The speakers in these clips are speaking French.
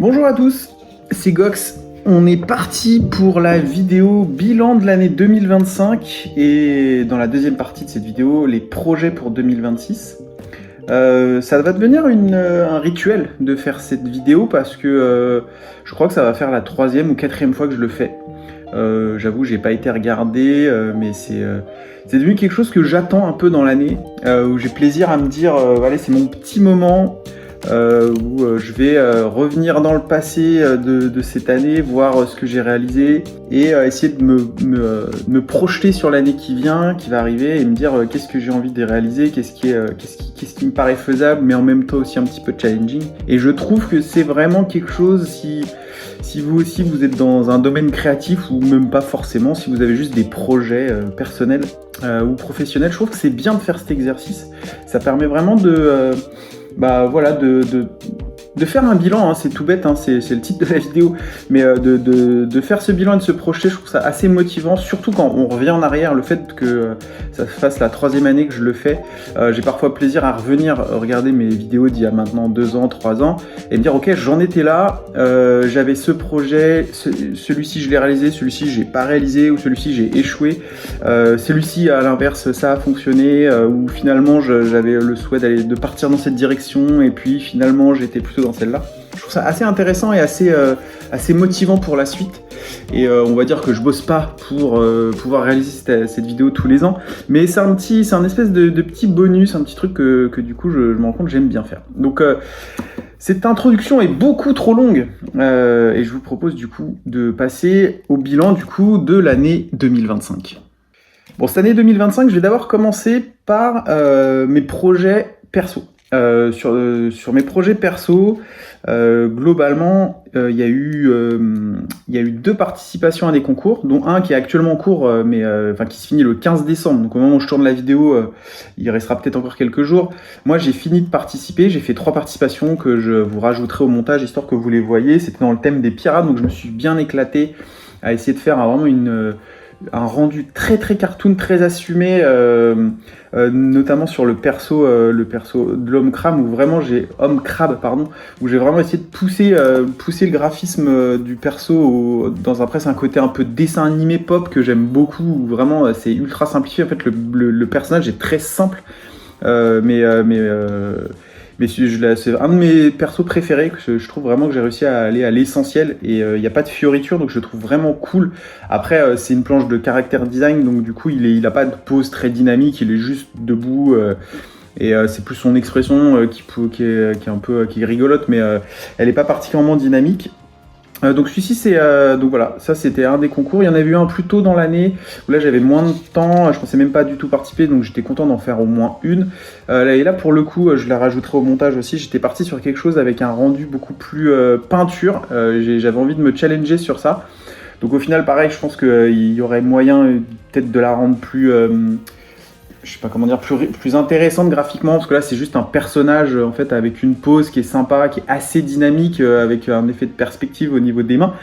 Bonjour à tous, c'est Gox. On est parti pour la vidéo bilan de l'année 2025 et dans la deuxième partie de cette vidéo, les projets pour 2026. Ça va devenir un rituel de faire cette vidéo parce que je crois que ça va faire la troisième ou quatrième fois que je le fais. J'avoue, j'ai pas été regardé, mais c'est devenu quelque chose que j'attends un peu dans l'année, où j'ai plaisir à me dire, allez, c'est mon petit moment. Où je vais revenir dans le passé de cette année, voir ce que j'ai réalisé et essayer de me projeter sur l'année qui vient, qui va arriver et me dire qu'est-ce que j'ai envie de réaliser, qu'est-ce qui me paraît faisable mais en même temps aussi un petit peu challenging. Et je trouve que c'est vraiment quelque chose, si vous aussi vous êtes dans un domaine créatif ou même pas forcément, si vous avez juste des projets personnels ou professionnels, je trouve que c'est bien de faire cet exercice. Ça permet vraiment de faire un bilan, hein, c'est tout bête, hein, c'est le titre de la vidéo, mais de faire ce bilan et de se projeter, je trouve ça assez motivant, surtout quand on revient en arrière, le fait que ça fasse la troisième année que je le fais, j'ai parfois plaisir à revenir regarder mes vidéos d'il y a maintenant 2 ans, 3 ans, et me dire ok, j'en étais là, j'avais ce projet, celui-ci je l'ai réalisé, celui-ci j'ai pas réalisé, ou celui-ci j'ai échoué, celui-ci à l'inverse ça a fonctionné, ou finalement j'avais le souhait de partir dans cette direction, et puis finalement j'étais plutôt dans celle-là. Je trouve ça assez intéressant et assez motivant pour la suite. Et on va dire que je bosse pas pour pouvoir réaliser cette vidéo tous les ans, mais c'est un espèce de petit bonus, un petit truc que du coup je me rends compte que j'aime bien faire. Donc cette introduction est beaucoup trop longue et je vous propose du coup de passer au bilan du coup de l'année 2025. Bon, cette année 2025, je vais d'abord commencer par mes projets perso. Sur mes projets perso, globalement, il y a eu 2 participations à des concours, dont un qui est actuellement en cours, mais qui se finit le 15 décembre. Donc au moment où je tourne la vidéo, il restera peut-être encore quelques jours. Moi, j'ai fini de participer. J'ai fait 3 participations que je vous rajouterai au montage, histoire que vous les voyez. C'était dans le thème des pirates, donc je me suis bien éclaté à essayer de faire vraiment un rendu très très cartoon, très assumé, notamment sur le perso de l'homme crabe, où vraiment où j'ai vraiment essayé de pousser le graphisme du perso dans un côté un peu dessin animé pop que j'aime beaucoup, où vraiment c'est ultra simplifié. En fait, le personnage est très simple, mais c'est un de mes persos préférés, que je trouve vraiment que j'ai réussi à aller à l'essentiel, et il n'y a pas de fioriture, donc je le trouve vraiment cool. Après, c'est une planche de character design, donc du coup il a pas de pose très dynamique, il est juste debout, et c'est plus son expression qui est rigolote, mais elle n'est pas particulièrement dynamique. Donc celui-ci, donc voilà, ça c'était un des concours. Il y en avait eu un plus tôt dans l'année où là j'avais moins de temps, je pensais même pas du tout participer, donc j'étais content d'en faire au moins une. Et là pour le coup, je la rajouterai au montage aussi. J'étais parti sur quelque chose avec un rendu beaucoup plus peinture. J'avais envie de me challenger sur ça. Donc au final, pareil, je pense qu'il y aurait moyen peut-être de la rendre plus je sais pas comment dire, plus intéressante graphiquement, parce que là c'est juste un personnage en fait avec une pose qui est sympa, qui est assez dynamique, avec un effet de perspective au niveau des mains,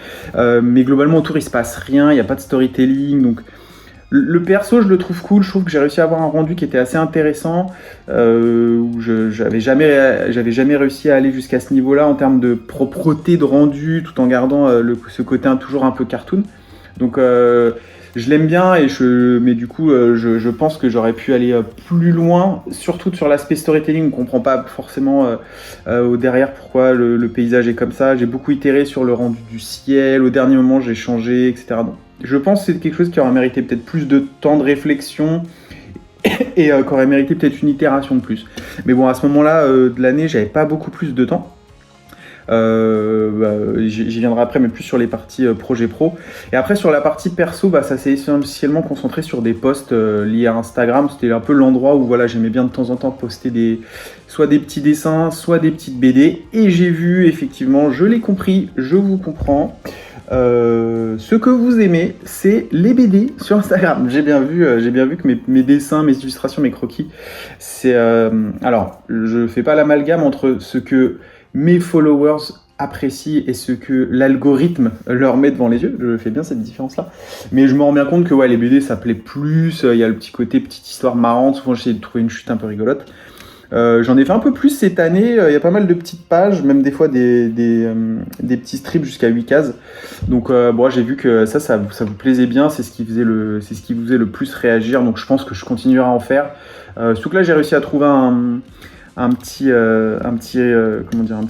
mais globalement autour il se passe rien, il n'y a pas de storytelling, donc le perso je le trouve cool. Je trouve que j'ai réussi à avoir un rendu qui était assez intéressant, où j'avais jamais réussi à aller jusqu'à ce niveau-là en termes de propreté de rendu, tout en gardant ce côté toujours un peu cartoon, donc je l'aime bien, mais du coup, je pense que j'aurais pu aller plus loin, surtout sur l'aspect storytelling. On comprend pas forcément au derrière pourquoi le paysage est comme ça. J'ai beaucoup itéré sur le rendu du ciel. Au dernier moment, j'ai changé, etc. Donc, je pense que c'est quelque chose qui aurait mérité peut-être plus de temps de réflexion et qui aurait mérité peut-être une itération de plus. Mais bon, à ce moment-là de l'année, j'avais pas beaucoup plus de temps. J'y viendrai après, mais plus sur les parties projet pro. Et après sur la partie perso, ça s'est essentiellement concentré sur des posts liés à Instagram. C'était un peu l'endroit où voilà, j'aimais bien de temps en temps poster soit des petits dessins, soit des petites BD. Et j'ai vu effectivement, je l'ai compris, je vous comprends. Ce que vous aimez, c'est les BD sur Instagram. J'ai bien vu que mes dessins, mes illustrations, mes croquis, c'est alors je fais pas l'amalgame entre ce que mes followers apprécient et ce que l'algorithme leur met devant les yeux. Je fais bien cette différence-là. Mais je me rends bien compte que les BD, ça plaît plus. Il y a le petit côté, petite histoire marrante. Souvent, j'essaie de trouver une chute un peu rigolote. J'en ai fait un peu plus cette année, il y a pas mal de petites pages, même des fois des petits strips jusqu'à 8 cases. Donc bon, j'ai vu que ça vous plaisait bien, c'est ce qui vous faisait le plus réagir, donc je pense que je continuerai à en faire. Surtout que là j'ai réussi à trouver un petit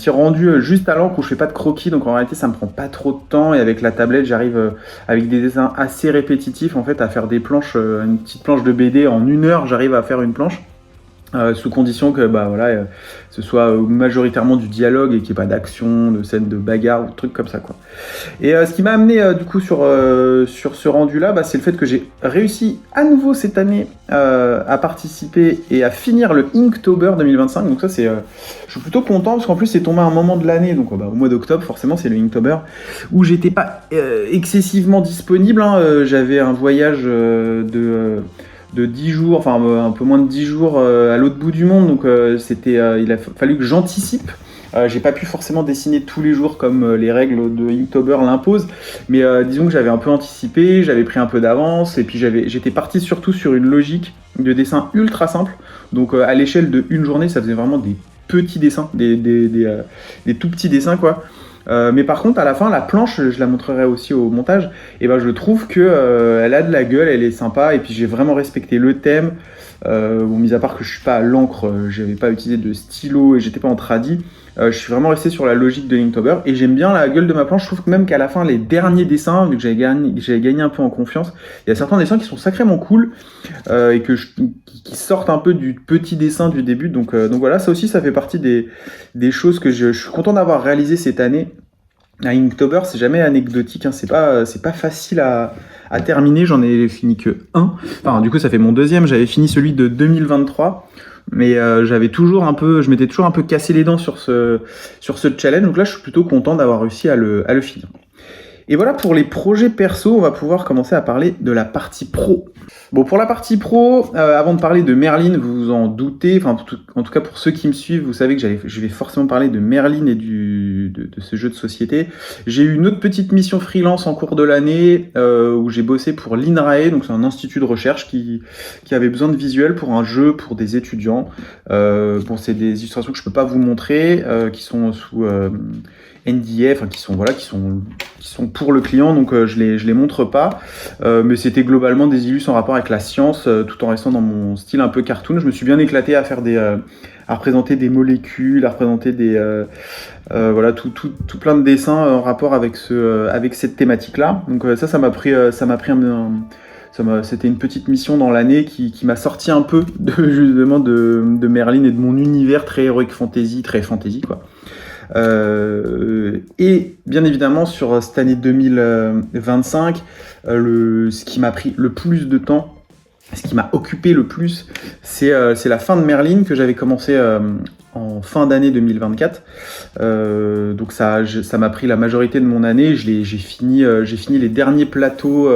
rendu juste à l'encre où je fais pas de croquis, donc en réalité ça me prend pas trop de temps, et avec la tablette j'arrive avec des dessins assez répétitifs en fait à faire des planches, une petite planche de BD en 1 heure, j'arrive à faire une planche. Sous condition que ce soit majoritairement du dialogue et qu'il n'y ait pas d'action, de scène de bagarre ou de trucs comme ça, quoi. Et ce qui m'a amené du coup sur ce rendu-là, c'est le fait que j'ai réussi à nouveau cette année à participer et à finir le Inktober 2025. Donc ça, je suis plutôt content parce qu'en plus c'est tombé à un moment de l'année, donc au mois d'octobre forcément c'est le Inktober, où j'étais pas excessivement disponible, hein. J'avais un voyage de 10 jours, enfin un peu moins de 10 jours à l'autre bout du monde, donc il a fallu que j'anticipe. J'ai pas pu forcément dessiner tous les jours comme les règles de Inktober l'imposent, mais disons que j'avais un peu anticipé, j'avais pris un peu d'avance, et puis j'étais parti surtout sur une logique de dessin ultra simple, donc à l'échelle de une journée, ça faisait vraiment des petits dessins, des tout petits dessins, quoi. Mais par contre, à la fin, la planche, je la montrerai aussi au montage, et je trouve que elle a de la gueule, elle est sympa, et puis j'ai vraiment respecté le thème. Mis à part que je suis pas à l'encre, j'avais pas utilisé de stylo et j'étais pas en tradi, je suis vraiment resté sur la logique de Inktober, et j'aime bien la gueule de ma planche. Je trouve que même qu'à la fin, les derniers dessins, vu que j'avais gagné un peu en confiance, il y a certains dessins qui sont sacrément cool, et qui sortent un peu du petit dessin du début, donc voilà, ça aussi ça fait partie des choses que je suis content d'avoir réalisé cette année. À Inktober, c'est jamais anecdotique, hein. C'est pas facile à terminer, j'en ai fini que un. Enfin, du coup, ça fait mon deuxième, j'avais fini celui de 2023, mais je m'étais toujours un peu cassé les dents sur ce challenge, donc là, je suis plutôt content d'avoir réussi à le finir. Et voilà, pour les projets perso, on va pouvoir commencer à parler de la partie pro. Bon, pour la partie pro, avant de parler de Merlin, vous vous en doutez, enfin en tout cas pour ceux qui me suivent, vous savez que je vais forcément parler de Merlin et de ce jeu de société. J'ai eu une autre petite mission freelance en cours de l'année où j'ai bossé pour l'INRAE, donc c'est un institut de recherche qui avait besoin de visuels pour un jeu pour des étudiants. Bon, c'est des illustrations que je peux pas vous montrer, qui sont sous NDA, enfin qui sont pour le client, donc je les montre pas, mais c'était globalement des illus en rapport avec la science, tout en restant dans mon style un peu cartoon. Je me suis bien éclaté à faire à représenter des molécules, à représenter tout plein de dessins en rapport avec cette thématique-là. Donc ça m'a pris c'était une petite mission dans l'année qui m'a sorti un peu justement de Merlin et de mon univers très heroic fantasy, très fantasy, quoi. Et bien évidemment sur cette année 2025, ce qui m'a pris le plus de temps, ce qui m'a occupé le plus, c'est la fin de Merlin que j'avais commencé en fin d'année 2024. Donc ça m'a pris la majorité de mon année. J'ai fini les derniers plateaux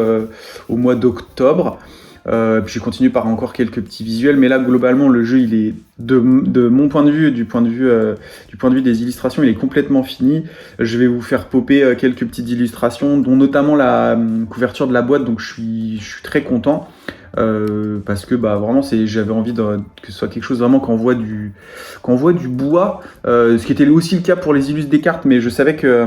au mois d'octobre. Puis j'ai continué par encore quelques petits visuels, mais là globalement le jeu, il est de mon point de vue, du point de vue des illustrations, il est complètement fini. Je vais vous faire popper quelques petites illustrations, dont notamment la couverture de la boîte, donc je suis très content. Parce que vraiment j'avais envie que ce soit quelque chose vraiment qu'on voit du bois, ce qui était aussi le cas pour les illus des cartes, mais je savais que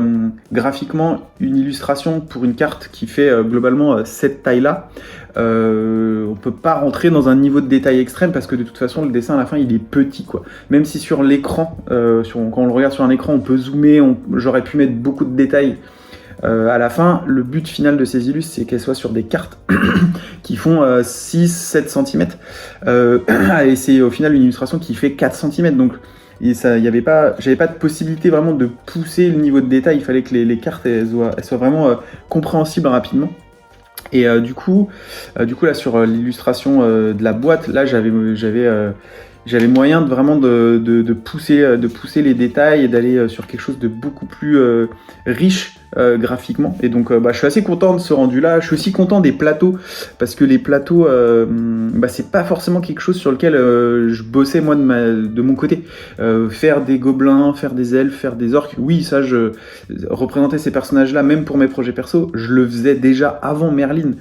graphiquement une illustration pour une carte qui fait globalement cette taille là, on peut pas rentrer dans un niveau de détail extrême parce que de toute façon le dessin à la fin il est petit, quoi. Même si sur l'écran, quand on le regarde sur un écran on peut zoomer, j'aurais pu mettre beaucoup de détails. À la fin, le but final de ces illus, c'est qu'elles soient sur des cartes qui font 6-7 cm. Et c'est au final une illustration qui fait 4 cm. Donc, j'avais pas de possibilité vraiment de pousser le niveau de détail. Il fallait que les cartes elles soient vraiment compréhensibles rapidement. Et du coup là sur l'illustration de la boîte, là j'avais moyen de vraiment de pousser les détails et d'aller sur quelque chose de beaucoup plus riche graphiquement. Et donc je suis assez content de ce rendu là. Je suis aussi content des plateaux, parce que les plateaux c'est pas forcément quelque chose sur lequel je bossais moi de mon côté. Faire des gobelins, faire des elfes, faire des orques, oui, ça représenter ces personnages là même pour mes projets perso, je le faisais déjà avant Merlin.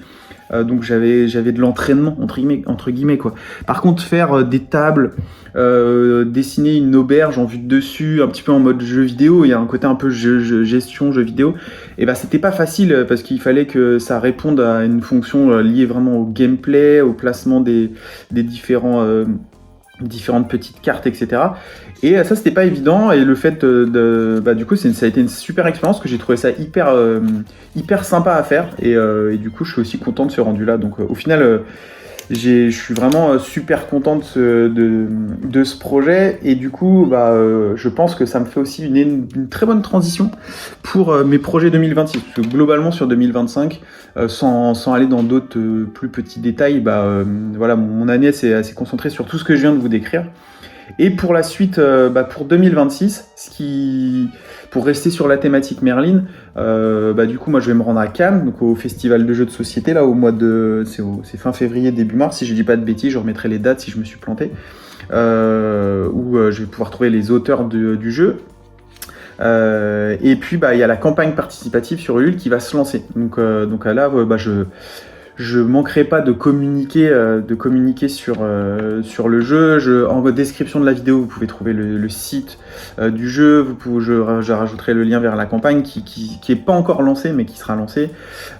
donc j'avais de l'entraînement entre guillemets quoi. Par contre, faire des tables, dessiner une auberge en vue de dessus, un petit peu en mode jeu vidéo, il y a un côté un peu gestion jeu vidéo, et bah c'était pas facile parce qu'il fallait que ça réponde à une fonction liée vraiment au gameplay, au placement des différentes petites cartes, etc. Et ça, c'était pas évident. Et le fait du coup, ça a été une super expérience, que j'ai trouvé ça hyper sympa à faire. Et du coup, je suis aussi content de ce rendu-là. Donc, au final, je suis vraiment super content de ce projet. Et du coup, je pense que ça me fait aussi une très bonne transition pour mes projets 2026. Parce que globalement, sur 2025, sans aller dans d'autres plus petits détails, voilà, mon année s'est concentrée sur tout ce que je viens de vous décrire. Et pour la suite, pour 2026, pour rester sur la thématique Merlin, du coup, moi, je vais me rendre à Cannes, donc au festival de jeux de société, là, c'est fin février, début mars, si je dis pas de bêtises, je remettrai les dates si je me suis planté, où je vais pouvoir trouver les auteurs du jeu. Et puis, il y a la campagne participative sur Ulule qui va se lancer. Donc là, je manquerai pas de communiquer sur le jeu. En description de la vidéo, vous pouvez trouver le site du jeu. Je rajouterai le lien vers la campagne qui est pas encore lancée, mais qui sera lancée.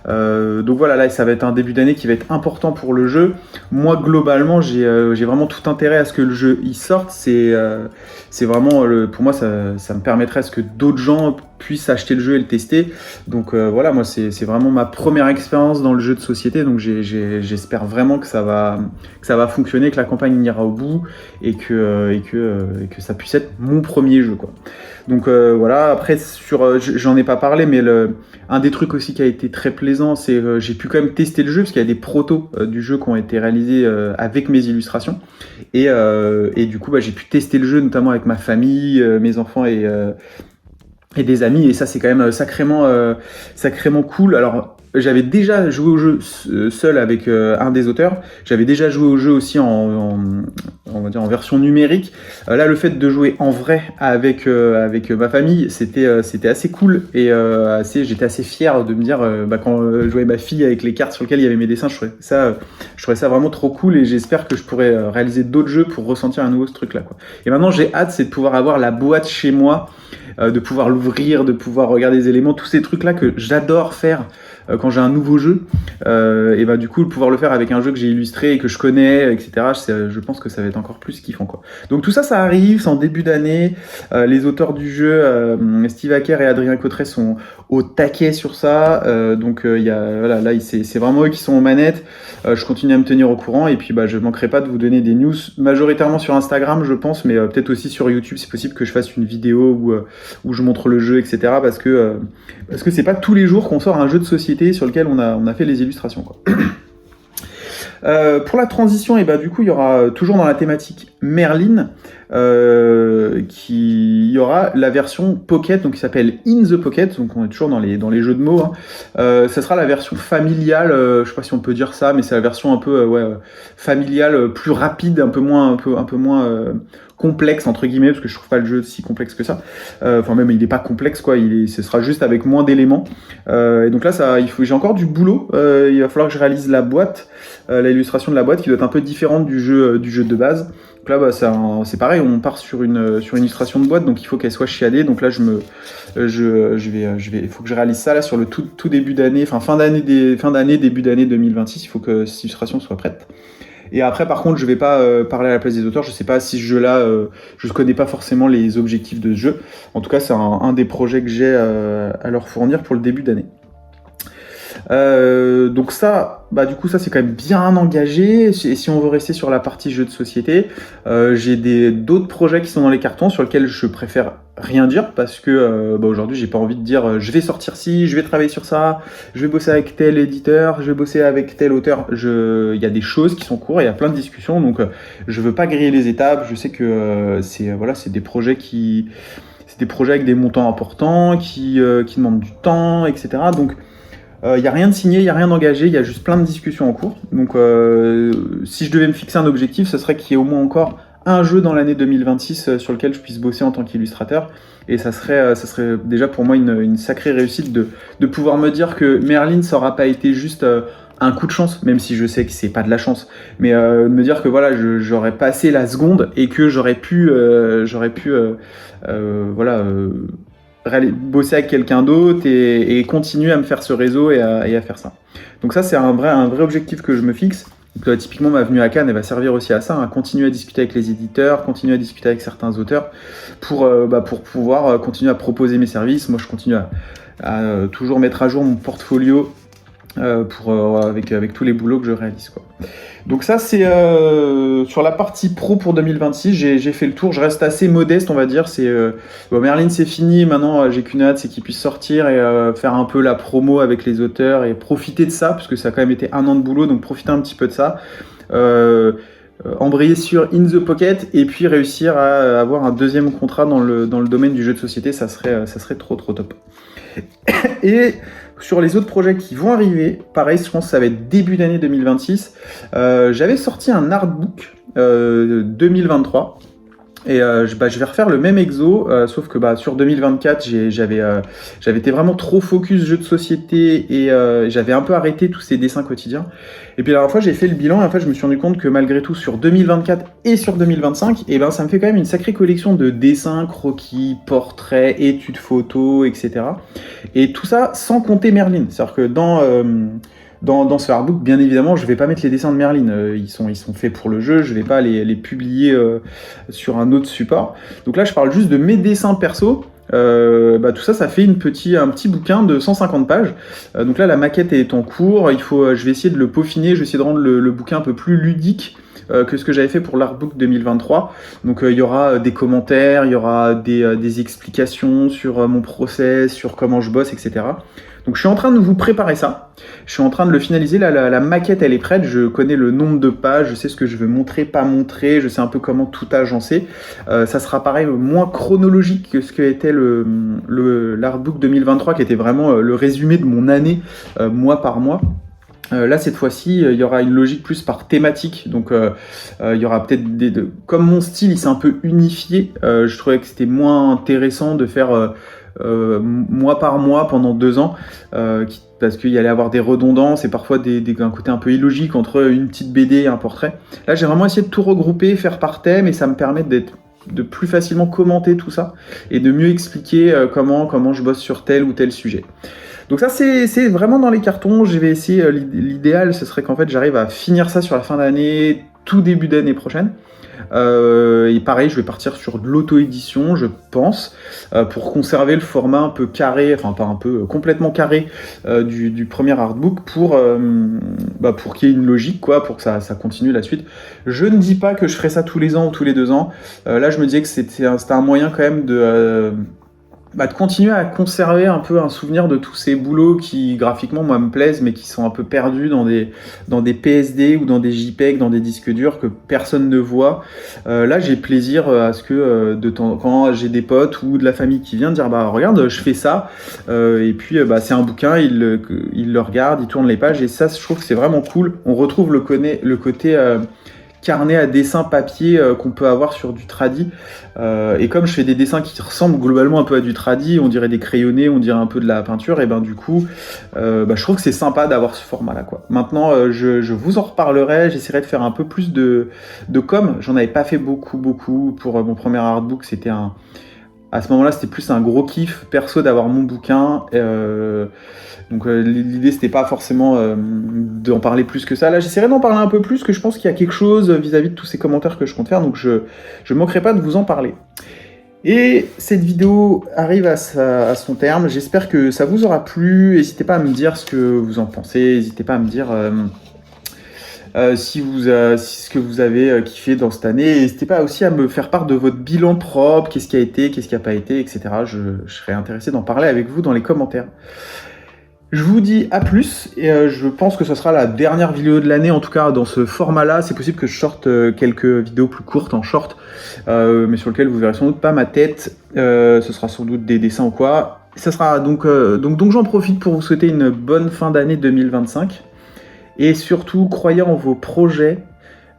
Donc voilà, là, ça va être un début d'année qui va être important pour le jeu. Moi, globalement, j'ai vraiment tout intérêt à ce que le jeu y sorte. C'est vraiment, pour moi, ça me permettrait à ce que d'autres gens puissent acheter le jeu et le tester. Donc voilà, moi, c'est vraiment ma première expérience dans le jeu de société. Donc j'espère vraiment que ça va fonctionner, que la campagne ira au bout et que ça puisse être mon premier jeu, quoi. Donc voilà, après, j'en ai pas parlé, mais un des trucs aussi qui a été très plaisant, c'est j'ai pu quand même tester le jeu, parce qu'il y a des protos du jeu qui ont été réalisés avec mes illustrations. Et du coup, j'ai pu tester le jeu, notamment avec ma famille, mes enfants et des amis. Et ça, c'est quand même sacrément cool. Alors, j'avais déjà joué au jeu seul avec un des auteurs. J'avais déjà joué au jeu aussi on va dire en version numérique. Là, le fait de jouer en vrai avec ma famille, c'était assez cool et j'étais assez fier de me dire quand je jouais ma fille avec les cartes sur lesquelles il y avait mes dessins, je trouvais ça vraiment trop cool, et j'espère que je pourrais réaliser d'autres jeux pour ressentir à nouveau ce truc-là, quoi. Et maintenant, j'ai hâte, c'est de pouvoir avoir la boîte chez moi, de pouvoir l'ouvrir, de pouvoir regarder les éléments, tous ces trucs-là que j'adore faire quand j'ai un nouveau jeu, et du coup pouvoir le faire avec un jeu que j'ai illustré et que je connais, etc. Je pense que ça va être encore plus kiffant, quoi. Donc tout ça arrive, c'est en début d'année. Les auteurs du jeu, Steve Hacker et Adrien Cotteret, sont au taquet sur ça. Donc c'est vraiment eux qui sont aux manettes. Je continue à me tenir au courant, et puis je manquerai pas de vous donner des news, majoritairement sur Instagram, je pense, mais peut-être aussi sur YouTube. C'est possible que je fasse une vidéo où je montre le jeu, etc. Parce que c'est pas tous les jours qu'on sort un jeu de société sur lequel on a fait les illustrations, quoi. Pour la transition, du coup, il y aura toujours dans la thématique Merlin, il y aura la version Pocket, donc qui s'appelle In the Pocket, donc on est toujours dans les jeux de mots, hein. Ça sera la version familiale, je sais pas si on peut dire ça, mais c'est la version un peu familiale, plus rapide, un peu moins complexe entre guillemets, parce que je trouve pas le jeu si complexe que ça. Enfin, même il est pas complexe, quoi. Ce sera juste avec moins d'éléments. Et donc là, j'ai encore du boulot. Il va falloir que je réalise la boîte, l'illustration de la boîte, qui doit être un peu différente du jeu de base. Donc là, c'est pareil, on part sur une illustration de boîte, donc il faut qu'elle soit chiadée. Donc là, il faut que je réalise ça là sur le tout début d'année, fin d'année, début d'année 2026. Il faut que cette illustration soit prête. Et après, par contre, je vais pas parler à la place des auteurs. Je sais pas si ce jeu-là, je connais pas forcément les objectifs de ce jeu. En tout cas, c'est un des projets que j'ai à leur fournir pour le début d'année. Donc ça, du coup, ça c'est quand même bien engagé. Et si on veut rester sur la partie jeux de société, j'ai d'autres projets qui sont dans les cartons sur lesquels je préfère rien dire, parce que aujourd'hui j'ai pas envie de dire je vais sortir ci, je vais travailler sur ça, je vais bosser avec tel éditeur, je vais bosser avec tel auteur. Il y a des choses qui sont courtes, il y a plein de discussions, donc je veux pas griller les étapes. Je sais que c'est des projets avec des montants importants qui demandent du temps, etc. Donc il n'y a rien de signé, il n'y a rien d'engagé, il y a juste plein de discussions en cours. Donc si je devais me fixer un objectif, ce serait qu'il y ait au moins encore un jeu dans l'année 2026 sur lequel je puisse bosser en tant qu'illustrateur. Et ça serait déjà pour moi une sacrée réussite de pouvoir me dire que Merlin, ça n'aura pas été juste un coup de chance, même si je sais que c'est pas de la chance, mais de me dire que voilà, j'aurais passé la seconde et que j'aurais pu voilà, bosser avec quelqu'un d'autre et continuer à me faire ce réseau et à faire ça. Donc ça, c'est un vrai objectif que je me fixe. Donc, typiquement, ma venue à Cannes, elle va servir aussi à ça, à continuer à discuter avec les éditeurs, continuer à discuter avec certains auteurs pour pouvoir continuer à proposer mes services. Moi, je continue à toujours mettre à jour mon portfolio avec tous les boulots que je réalise, quoi. Donc ça, c'est sur la partie pro pour 2026, j'ai fait le tour. Je reste assez modeste, on va dire. Merlin, c'est fini. Maintenant, j'ai qu'une hâte, c'est qu'il puisse sortir et faire un peu la promo avec les auteurs et profiter de ça, parce que ça a quand même été 1 an de boulot, donc profiter un petit peu de ça. Embrayer sur In the Pocket et puis réussir à avoir un deuxième contrat dans le domaine du jeu de société, ça serait trop top. Et sur les autres projets qui vont arriver, pareil, je pense que ça va être début d'année 2026. J'avais sorti un artbook 2023. Et je vais refaire le même exo, sauf que sur 2024, j'avais été vraiment trop focus jeu de société et j'avais un peu arrêté tous ces dessins quotidiens. Et puis la dernière fois, j'ai fait le bilan et en fait, je me suis rendu compte que malgré tout, sur 2024 et sur 2025, ça me fait quand même une sacrée collection de dessins, croquis, portraits, études photos, etc. Et tout ça sans compter Merlin. C'est-à-dire que dans ce artbook, bien évidemment, je ne vais pas mettre les dessins de Merlin. Ils sont faits pour le jeu, je ne vais pas les publier sur un autre support. Donc là, je parle juste de mes dessins perso. Tout ça fait un petit bouquin de 150 pages. Donc là, la maquette est en cours. Je vais essayer de le peaufiner, je vais essayer de rendre le bouquin un peu plus ludique que ce que j'avais fait pour l'artbook 2023. Donc il y aura des commentaires, il y aura des explications sur mon process, sur comment je bosse, etc. Donc je suis en train de vous préparer ça, je suis en train de le finaliser, la maquette elle est prête, je connais le nombre de pages, je sais ce que je veux montrer, pas montrer, je sais un peu comment tout agencer. Ça sera pareil, moins chronologique que ce que était l'artbook 2023 qui était vraiment le résumé de mon année mois par mois. Là, cette fois-ci, il y aura une logique plus par thématique. Donc, il y aura peut-être comme mon style, il s'est un peu unifié, je trouvais que c'était moins intéressant de faire mois par mois pendant 2 ans, parce qu'il y allait avoir des redondances et parfois un côté un peu illogique entre une petite BD et un portrait. Là, j'ai vraiment essayé de tout regrouper, faire par thème, et ça me permet de plus facilement commenter tout ça et de mieux expliquer comment je bosse sur tel ou tel sujet. Donc ça, c'est vraiment dans les cartons. Je vais essayer, l'idéal, ce serait qu'en fait, j'arrive à finir ça sur la fin d'année, tout début d'année prochaine. Et pareil, je vais partir sur de l'auto-édition, je pense, pour conserver le format un peu carré, enfin pas un peu, complètement carré du premier artbook pour qu'il y ait une logique, quoi, pour que ça continue la suite. Je ne dis pas que je ferai ça tous les ans ou tous les 2 ans. Là, je me disais que c'était un moyen quand même de continuer à conserver un peu un souvenir de tous ces boulots qui, graphiquement, moi, me plaisent, mais qui sont un peu perdus dans des PSD ou dans des JPEG, dans des disques durs que personne ne voit. Là, j'ai plaisir à ce que, quand j'ai des potes ou de la famille qui vient dire, regarde, je fais ça, et puis, c'est un bouquin, ils le regardent, ils tournent les pages, et ça, je trouve que c'est vraiment cool. On retrouve le côté carnet à dessin papier qu'on peut avoir sur du tradi, et comme je fais des dessins qui ressemblent globalement un peu à du tradi, on dirait des crayonnés, on dirait un peu de la peinture, et du coup je trouve que c'est sympa d'avoir ce format là, quoi. Maintenant je vous en reparlerai, j'essaierai de faire un peu plus de com. J'en avais pas fait beaucoup pour mon premier artbook. À ce moment-là, c'était plus un gros kiff perso d'avoir mon bouquin. Donc l'idée, c'était pas forcément d'en parler plus que ça. Là, j'essaierai d'en parler un peu plus, que je pense qu'il y a quelque chose vis-à-vis de tous ces commentaires que je compte faire. Donc je manquerai pas de vous en parler. Et cette vidéo arrive à son terme. J'espère que ça vous aura plu. N'hésitez pas à me dire ce que vous en pensez. N'hésitez pas à me dire ce que vous avez kiffé dans cette année. N'hésitez pas aussi à me faire part de votre bilan propre, qu'est-ce qui a été, qu'est-ce qui n'a pas été, etc. Je serais intéressé d'en parler avec vous dans les commentaires. Je vous dis à plus, et je pense que ce sera la dernière vidéo de l'année, en tout cas dans ce format-là. C'est possible que je sorte quelques vidéos plus courtes en short, mais sur lesquelles vous verrez sans doute pas ma tête. Ce sera sans doute des dessins ou quoi. Ça sera donc j'en profite pour vous souhaiter une bonne fin d'année 2025. Et surtout, croyez en vos projets,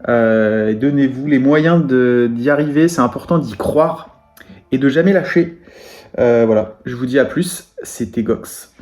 donnez-vous les moyens d'y arriver. C'est important d'y croire et de jamais lâcher. Voilà, je vous dis à plus, c'était Gox.